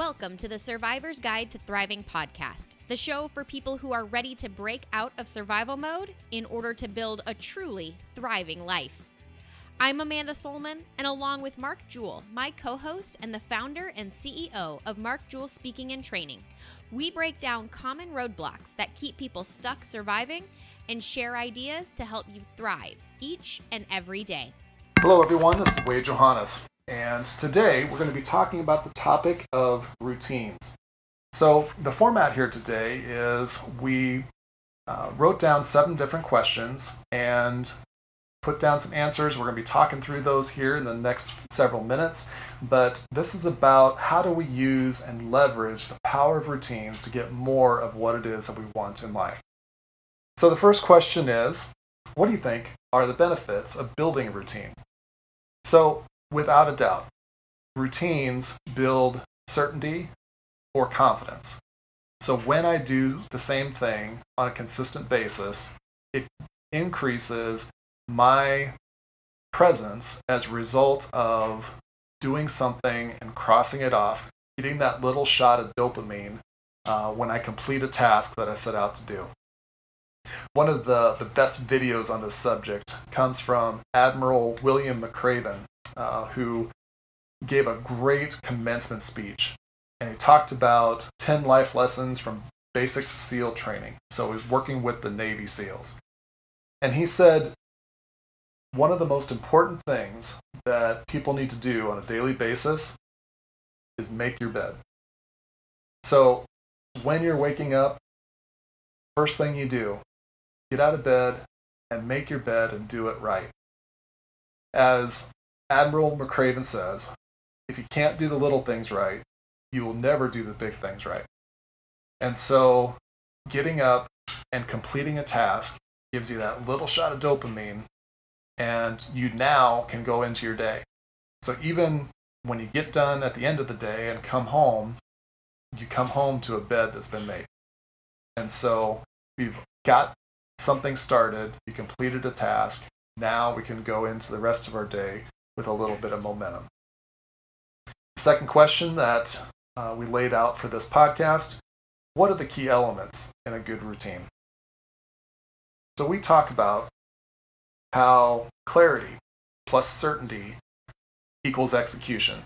Welcome to the Survivor's Guide to Thriving podcast, the show for people who are ready to break out of survival mode in order to build a truly thriving life. I'm Amanda Solman, and along with Mark Jewell, my co-host and the founder and CEO of Mark Jewell Speaking and Training, we break down common roadblocks that keep people stuck surviving and share ideas to help you thrive each and every day. Hello everyone, this is Johannes, and today we're going to be talking about the topic of routines. So the format here today is we wrote down 7 different questions and put down some answers. We're going to be talking through those here in the next several minutes, but this is about how do we use and leverage the power of routines to get more of what it is that we want in life. So the first question is, what do you think are the benefits of building a routine? So without a doubt, routines build certainty or confidence. So when I do the same thing on a consistent basis, it increases my presence as a result of doing something and crossing it off, getting that little shot of dopamine when I complete a task that I set out to do. One of the best videos on this subject comes from Admiral William McRaven, who gave a great commencement speech. And he talked about 10 life lessons from basic SEAL training. So he was working with the Navy SEALs. And he said, one of the most important things that people need to do on a daily basis is make your bed. So when you're waking up, first thing you do, get out of bed and make your bed and do it right. As Admiral McRaven says, if you can't do the little things right, you will never do the big things right. And so getting up and completing a task gives you that little shot of dopamine, and you now can go into your day. So even when you get done at the end of the day and come home, you come home to a bed that's been made. And so we've got something started, you completed a task, now we can go into the rest of our day with a little bit of momentum. The second question that we laid out for this podcast, what are the key elements in a good routine? So we talk about how clarity plus certainty equals execution.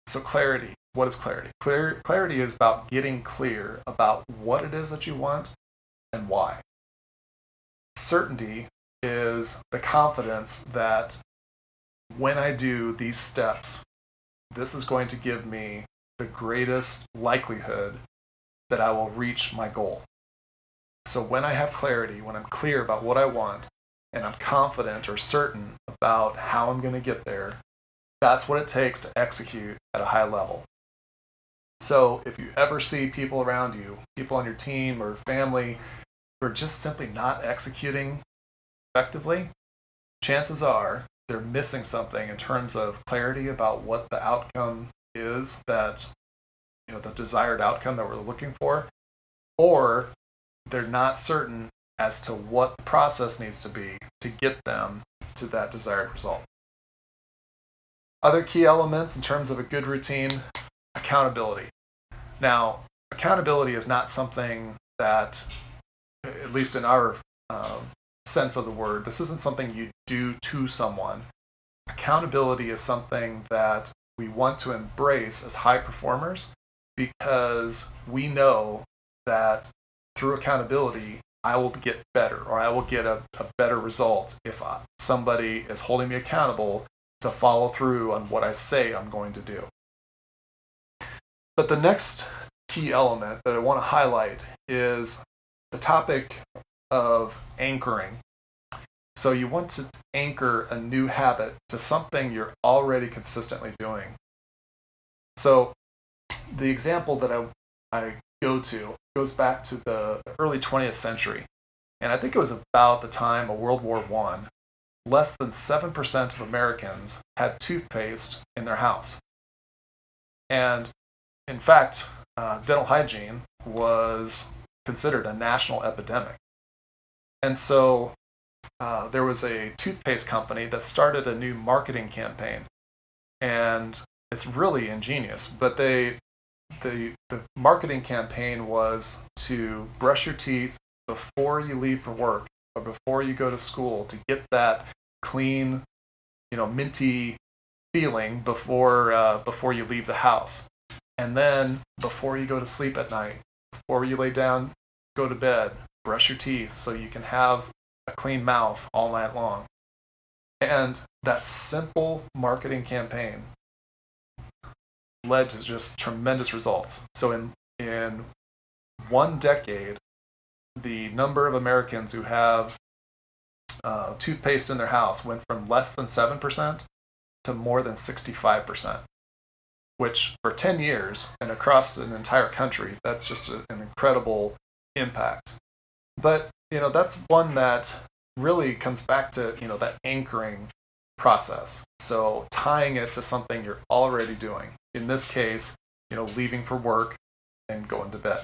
So clarity, what is clarity? Clarity is about getting clear about what it is that you want and why. Certainty is the confidence that when I do these steps, this is going to give me the greatest likelihood that I will reach my goal. So when I have clarity, when I'm clear about what I want, and I'm confident or certain about how I'm going to get there, that's what it takes to execute at a high level. So if you ever see people around you, people on your team or family who are just simply not executing effectively, chances are they're missing something in terms of clarity about what the outcome is, that, the desired outcome that we're looking for, or they're not certain as to what the process needs to be to get them to that desired result. Other key elements in terms of a good routine, accountability. Now, accountability is not something that, at least in our sense of the word, this isn't something you do to someone. Accountability is something that we want to embrace as high performers, because we know that through accountability, I will get better, or I will get a better result if somebody is holding me accountable to follow through on what I say I'm going to do. But the next key element that I want to highlight is the topic of anchoring. So you want to anchor a new habit to something you're already consistently doing. So the example that I go to goes back to the early 20th century. And I think it was about the time of World War I. Less than 7% of Americans had toothpaste in their house. And in fact, dental hygiene was considered a national epidemic. And so there was a toothpaste company that started a new marketing campaign. And it's really ingenious, but they the marketing campaign was to brush your teeth before you leave for work or before you go to school to get that clean, minty feeling before you leave the house. And then before you go to sleep at night, before you lay down, go to bed, brush your teeth so you can have a clean mouth all night long. And that simple marketing campaign led to just tremendous results. So in one decade, the number of Americans who have toothpaste in their house went from less than 7% to more than 65%, which for 10 years and across an entire country, that's just an incredible impact. But, that's one that really comes back to, that anchoring process. So tying it to something you're already doing. In this case, leaving for work and going to bed.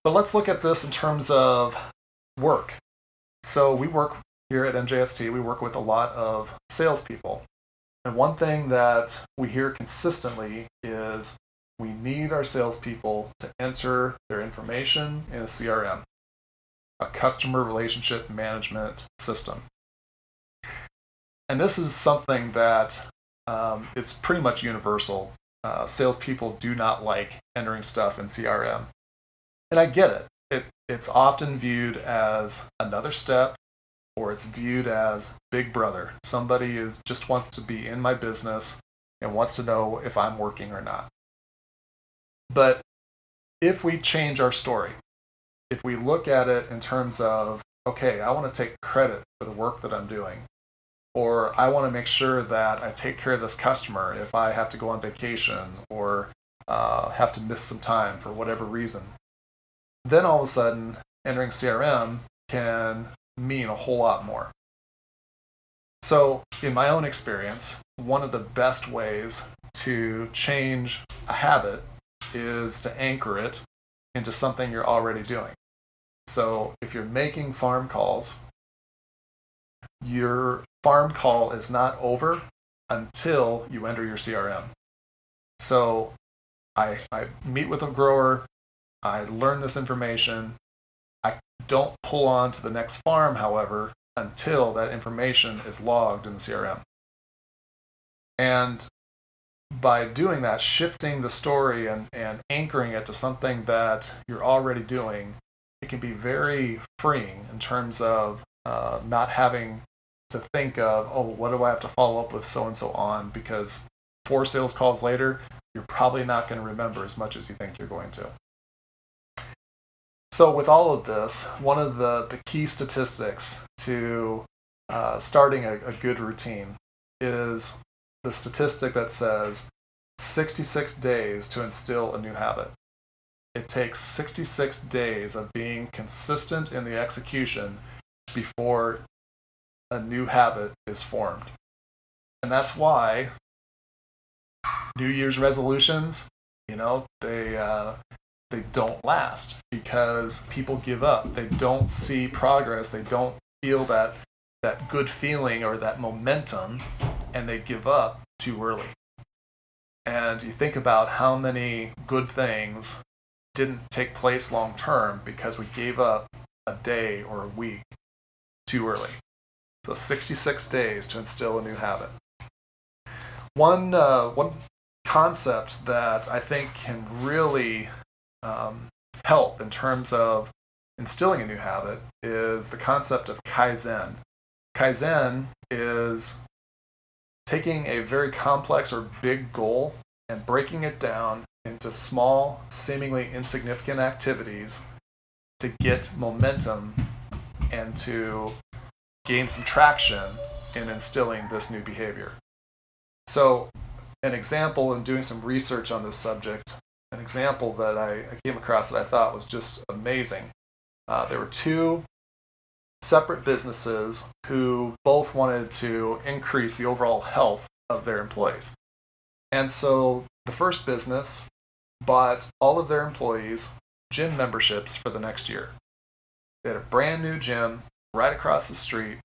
But let's look at this in terms of work. So we work here at MJST, we work with a lot of salespeople. And one thing that we hear consistently is we need our salespeople to enter their information in a CRM, a customer relationship management system. And this is something that is pretty much universal. Salespeople do not like entering stuff in CRM. And I get it. It's often viewed as another step, or it's viewed as big brother. Somebody just wants to be in my business and wants to know if I'm working or not. But if we change our story, if we look at it in terms of, okay, I want to take credit for the work that I'm doing, or I want to make sure that I take care of this customer if I have to go on vacation or have to miss some time for whatever reason, then all of a sudden entering CRM can mean a whole lot more. So in my own experience, one of the best ways to change a habit is to anchor it into something you're already doing. So if you're making farm calls, your farm call is not over until you enter your CRM. So I meet with a grower, I learn this information. I don't pull on to the next farm, however, until that information is logged in the CRM. And by doing that, shifting the story and anchoring it to something that you're already doing, it can be very freeing in terms of not having to think of, oh, what do I have to follow up with so-and-so on? Because 4 sales calls later, you're probably not going to remember as much as you think you're going to. So with all of this, one of the key statistics to starting a good routine is the statistic that says 66 days to instill a new habit. It takes 66 days of being consistent in the execution before a new habit is formed. And that's why New Year's resolutions, they don't last because people give up. They don't see progress. They don't feel that good feeling or that momentum, and they give up too early. And you think about how many good things didn't take place long term because we gave up a day or a week too early. So 66 days to instill a new habit. One concept that I think can really help in terms of instilling a new habit is the concept of Kaizen. Kaizen is taking a very complex or big goal and breaking it down into small, seemingly insignificant activities to get momentum and to gain some traction in instilling this new behavior. So an example in doing some research on this subject, an example that I came across that I thought was just amazing. There were 2 separate businesses who both wanted to increase the overall health of their employees. And so the first business bought all of their employees gym memberships for the next year. They had a brand new gym right across the street,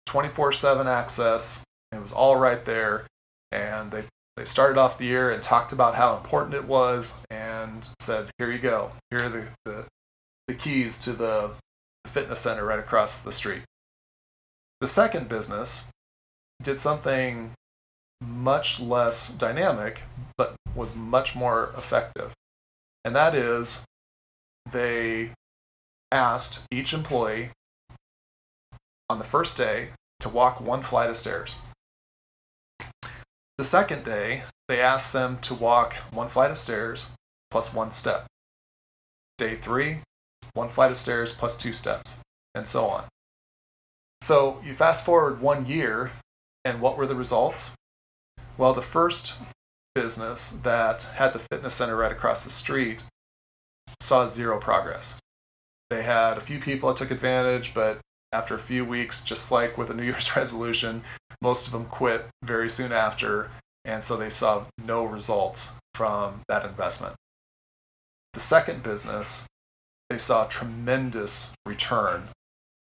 24/7 access. It was all right there, and they They started off the year and talked about how important it was and said, here you go. Here are the keys to the fitness center right across the street. The second business did something much less dynamic, but was much more effective. And that is, they asked each employee on the first day to walk 1 flight of stairs. The second day, they asked them to walk 1 flight of stairs plus 1 step. Day 3, 1 flight of stairs plus 2 steps, and so on. So you fast forward 1 year, and what were the results? Well, the first business that had the fitness center right across the street saw 0 progress. They had a few people that took advantage, but after a few weeks, just like with a New Year's resolution, most of them quit very soon after, and so they saw no results from that investment. The second business, they saw tremendous return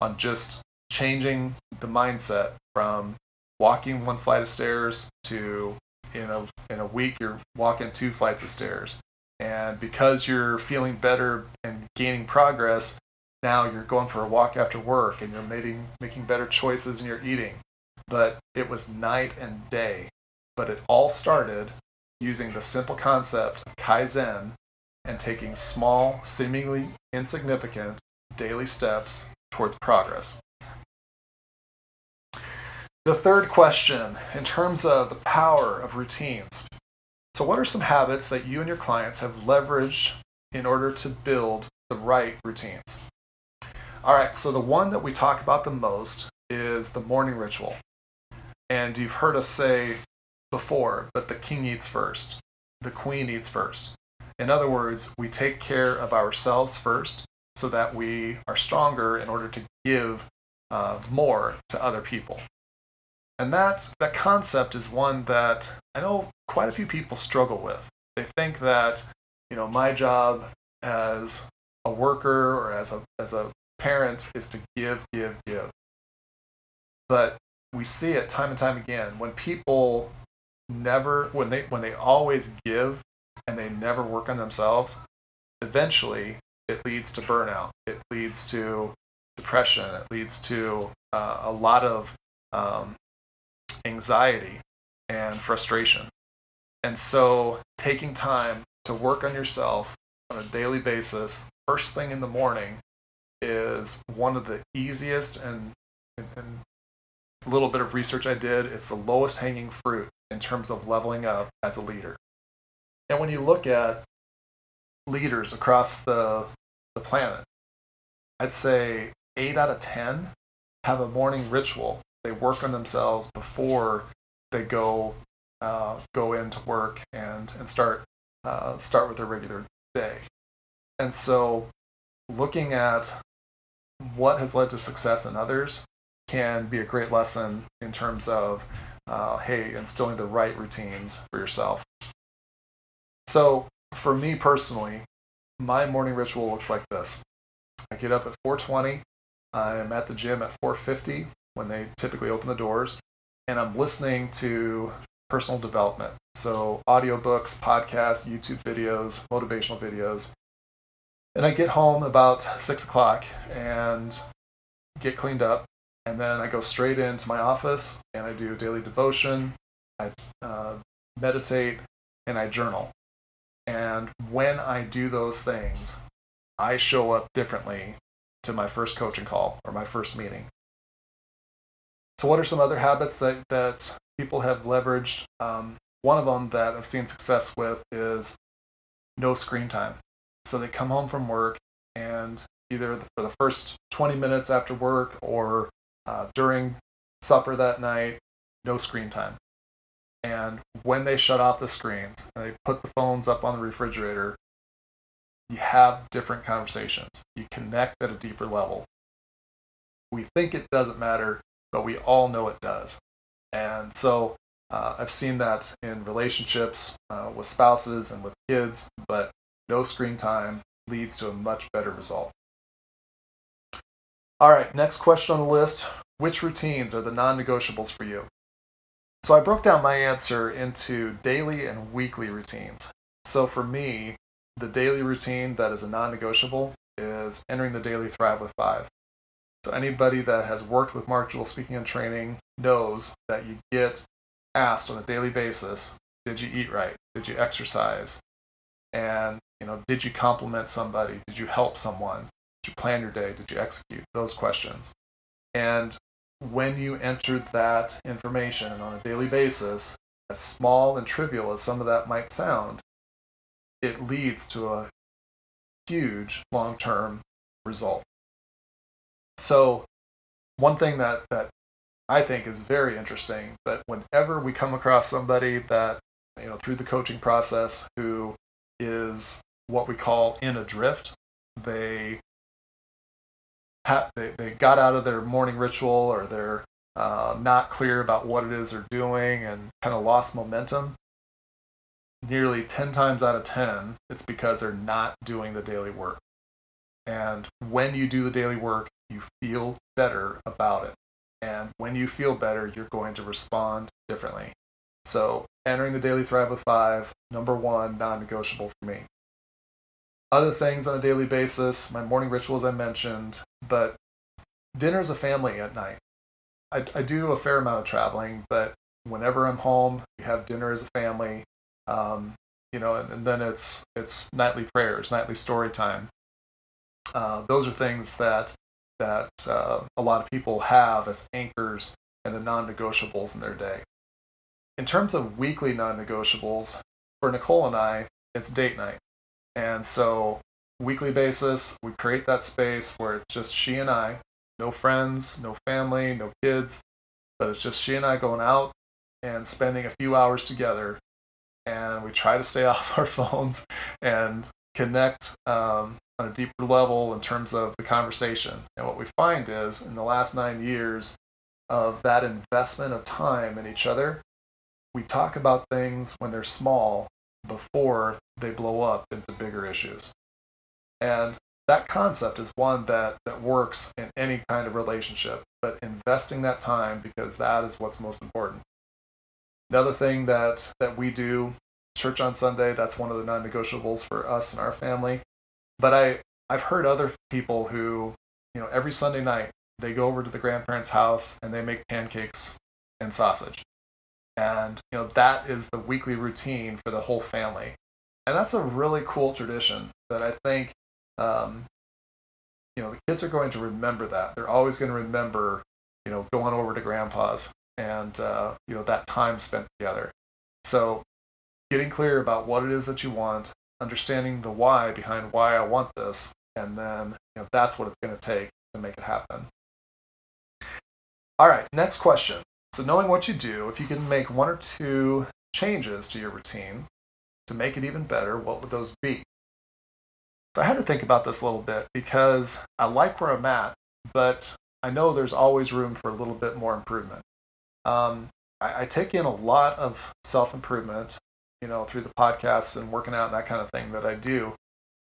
on just changing the mindset from walking 1 flight of stairs to in a week you're walking 2 flights of stairs. And because you're feeling better and gaining progress, now you're going for a walk after work and you're making better choices in your eating. But it was night and day. But it all started using the simple concept of Kaizen and taking small, seemingly insignificant daily steps towards progress. The third question, in terms of the power of routines. So what are some habits that you and your clients have leveraged in order to build the right routines? All right, so the one that we talk about the most is the morning ritual. And you've heard us say before, but the king eats first, the queen eats first. In other words, we take care of ourselves first so that we are stronger in order to give more to other people. And that concept is one that I know quite a few people struggle with. They think that, my job as a worker or as a parent is to give. But we see it time and time again when people when they always give and they never work on themselves, eventually it leads to burnout. It leads to depression. It leads to a lot of anxiety and frustration. And so taking time to work on yourself on a daily basis, first thing in the morning, is one of the easiest, and a little bit of research I did, it's the lowest hanging fruit in terms of leveling up as a leader. And when you look at leaders across the planet, I'd say 8 out of 10 have a morning ritual. They work on themselves before they go into work and start with their regular day. And so looking at what has led to success in others can be a great lesson in terms of instilling the right routines for yourself. So for me personally, my morning ritual looks like this. I get up at 4:20. I'm at the gym at 4:50 when they typically open the doors, and I'm listening to personal development. So audiobooks, podcasts, YouTube videos, motivational videos. And I get home about 6 o'clock and get cleaned up. And then I go straight into my office and I do daily devotion, I meditate, and I journal. And when I do those things, I show up differently to my first coaching call or my first meeting. So what are some other habits that people have leveraged? One of them that I've seen success with is no screen time. So they come home from work and either for the first 20 minutes after work or during supper that night, no screen time. And when they shut off the screens and they put the phones up on the refrigerator, you have different conversations. You connect at a deeper level. We think it doesn't matter, but we all know it does. And so I've seen that in relationships with spouses and with kids, but no screen time leads to a much better result. All right, next question on the list. Which routines are the non-negotiables for you? So I broke down my answer into daily and weekly routines. So for me, the daily routine that is a non-negotiable is entering the daily Thrive with 5. So anybody that has worked with Mark Jewell Speaking and Training knows that you get asked on a daily basis, did you eat right? Did you exercise? And, did you compliment somebody? Did you help someone? Did you plan your day? Did you execute? Those questions. And when you entered that information on a daily basis, as small and trivial as some of that might sound, it leads to a huge long-term result. So one thing that I think is very interesting, but whenever we come across somebody that, through the coaching process who is what we call in a drift, they got out of their morning ritual, or they're not clear about what it is they're doing and kind of lost momentum, nearly 10 times out of 10, it's because they're not doing the daily work. And when you do the daily work, you feel better about it. And when you feel better, you're going to respond differently. So entering the daily Thrive with 5, number 1, non-negotiable for me. Other things on a daily basis, my morning rituals I mentioned, but dinner as a family at night. I do a fair amount of traveling, but whenever I'm home, we have dinner as a family, and then it's nightly prayers, nightly story time. Those are things that a lot of people have as anchors and the non-negotiables in their day. In terms of weekly non-negotiables, for Nicole and I, it's date night. And so weekly basis, we create that space where it's just she and I, no friends, no family, no kids, but it's just she and I going out and spending a few hours together. And we try to stay off our phones and connect on a deeper level in terms of the conversation. And what we find is in the last 9 years of that investment of time in each other, we talk about things when they're small before they blow up into bigger issues. And that concept is one that works in any kind of relationship, but investing that time, because that is what's most important. Another thing that we do, church on Sunday, that's one of the non-negotiables for us and our family. But I've heard other people who, every Sunday night, they go over to the grandparents' house and they make pancakes and sausage. And, that is the weekly routine for the whole family. And that's a really cool tradition that I think, the kids are going to remember that. They're always going to remember, going over to grandpa's and, that time spent together. So getting clear about what it is that you want, understanding the why behind why I want this, and then, that's what it's going to take to make it happen. All right, next question. So knowing what you do, if you can make 1 or 2 changes to your routine to make it even better, what would those be? So I had to think about this a little bit because I like where I'm at, but I know there's always room for a little bit more improvement. I take in a lot of self-improvement, through the podcasts and working out and that kind of thing that I do.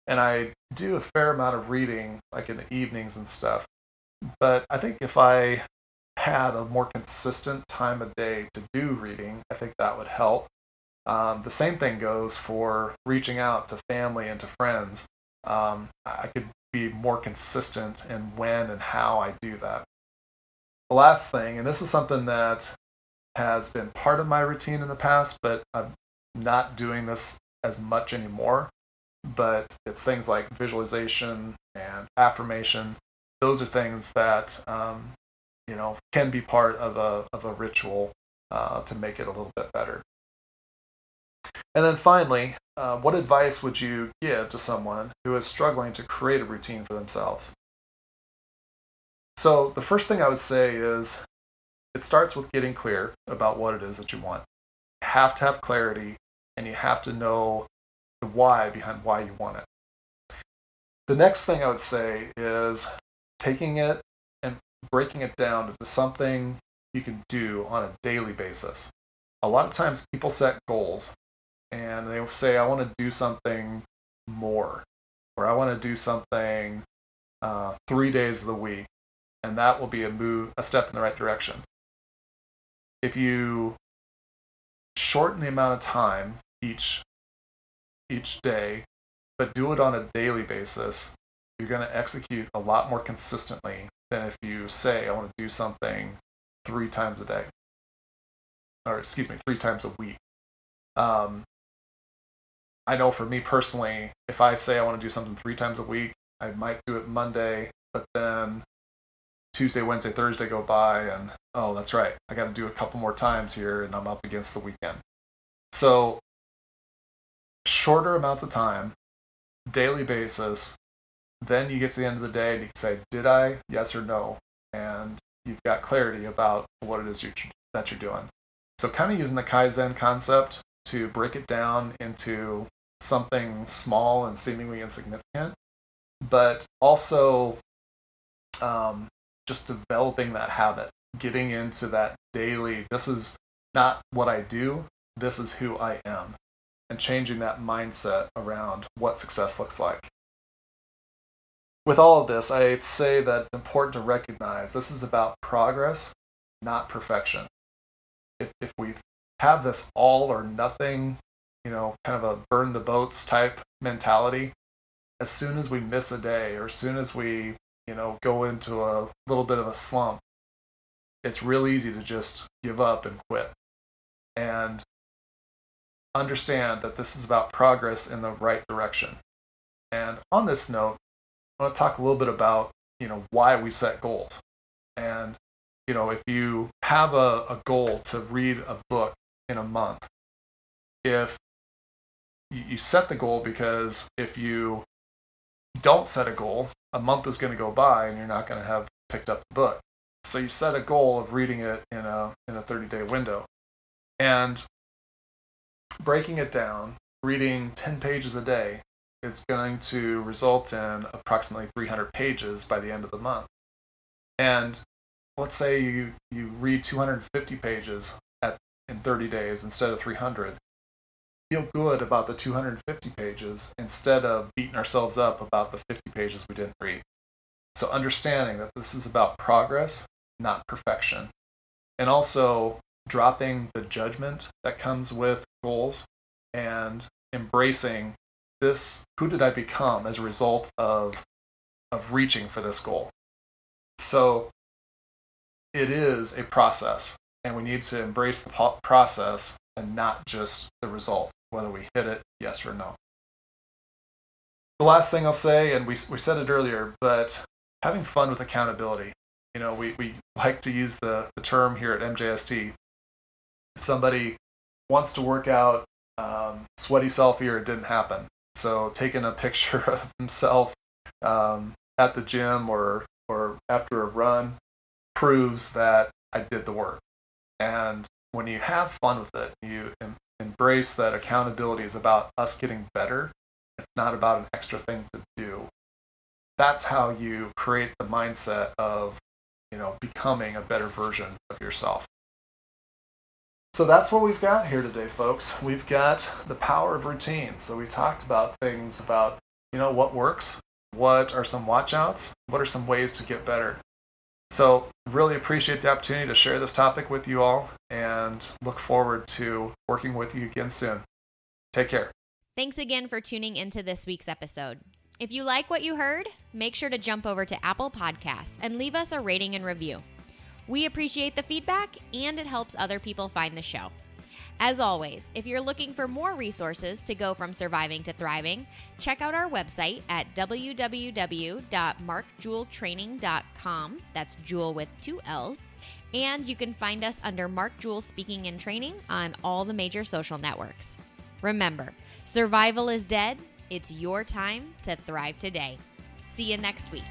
And I do a fair amount of reading, like in the evenings and stuff. But I think if I had a more consistent time of day to do reading, I think that would help. The same thing goes for reaching out to family and to friends. I could be more consistent in when and how I do that. The last thing, and this is something that has been part of my routine in the past, but I'm not doing this as much anymore, but it's things like visualization and affirmation. Those are things that can be part of a ritual to make it a little bit better. And then finally, what advice would you give to someone who is struggling to create a routine for themselves? So the first thing I would say is it starts with getting clear about what it is that you want. You have to have clarity, and you have to know the why behind why you want it. The next thing I would say is taking it and breaking it down into something you can do on a daily basis. A lot of times people set goals and they say, I want to do something more, or I want to do something 3 days of the week, and that will be a step in the right direction. If you shorten the amount of time each day, but do it on a daily basis, you're going to execute a lot more consistently than if you say, I want to do something 3 times a day. Or, 3 times a week. I know for me personally, if I say I want to do something 3 times a week, I might do it Monday, but then Tuesday, Wednesday, Thursday go by, and oh, that's right, I got to do a couple more times here, and I'm up against the weekend. So, shorter amounts of time, daily basis, then you get to the end of the day and you can say, did I? Yes or no? And you've got clarity about what it is that you're doing. So kind of using the Kaizen concept to break it down into something small and seemingly insignificant, but also just developing that habit, getting into that daily, this is not what I do, this is who I am, and changing that mindset around what success looks like. With all of this, I say that it's important to recognize this is about progress, not perfection. If we have this all or nothing, kind of a burn the boats type mentality, as soon as we miss a day or as soon as we, go into a little bit of a slump, it's real easy to just give up and quit. And understand that this is about progress in the right direction. And on this note, I want to talk a little bit about, why we set goals. And, if you have a goal to read a book in a month, if you set the goal because if you don't set a goal, a month is going to go by and you're not going to have picked up the book. So you set a goal of reading it in a 30-day window. And breaking it down, reading 10 pages a day, is going to result in approximately 300 pages by the end of the month. And let's say you read 250 pages in 30 days instead of 300. Feel good about the 250 pages instead of beating ourselves up about the 50 pages we didn't read. So understanding that this is about progress, not perfection. And also dropping the judgment that comes with goals and embracing this, who did I become as a result of reaching for this goal? So it is a process, and we need to embrace the process and not just the result, whether we hit it, yes or no. The last thing I'll say, and we said it earlier, but having fun with accountability. We like to use the term here at MJST. If somebody wants to work out, sweaty selfie, or it didn't happen. So taking a picture of himself at the gym or after a run proves that I did the work. And when you have fun with it, you embrace that accountability is about us getting better. It's not about an extra thing to do. That's how you create the mindset of, becoming a better version of yourself. So that's what we've got here today, folks. We've got the power of routine. So we talked about things about, what works, what are some watch-outs, what are some ways to get better. So really appreciate the opportunity to share this topic with you all and look forward to working with you again soon. Take care. Thanks again for tuning into this week's episode. If you like what you heard, make sure to jump over to Apple Podcasts and leave us a rating and review. We appreciate the feedback, and it helps other people find the show. As always, if you're looking for more resources to go from surviving to thriving, check out our website at www.markjeweltraining.com. That's Jewel with 2 L's. And you can find us under Mark Jewel Speaking and Training on all the major social networks. Remember, survival is dead. It's your time to thrive today. See you next week.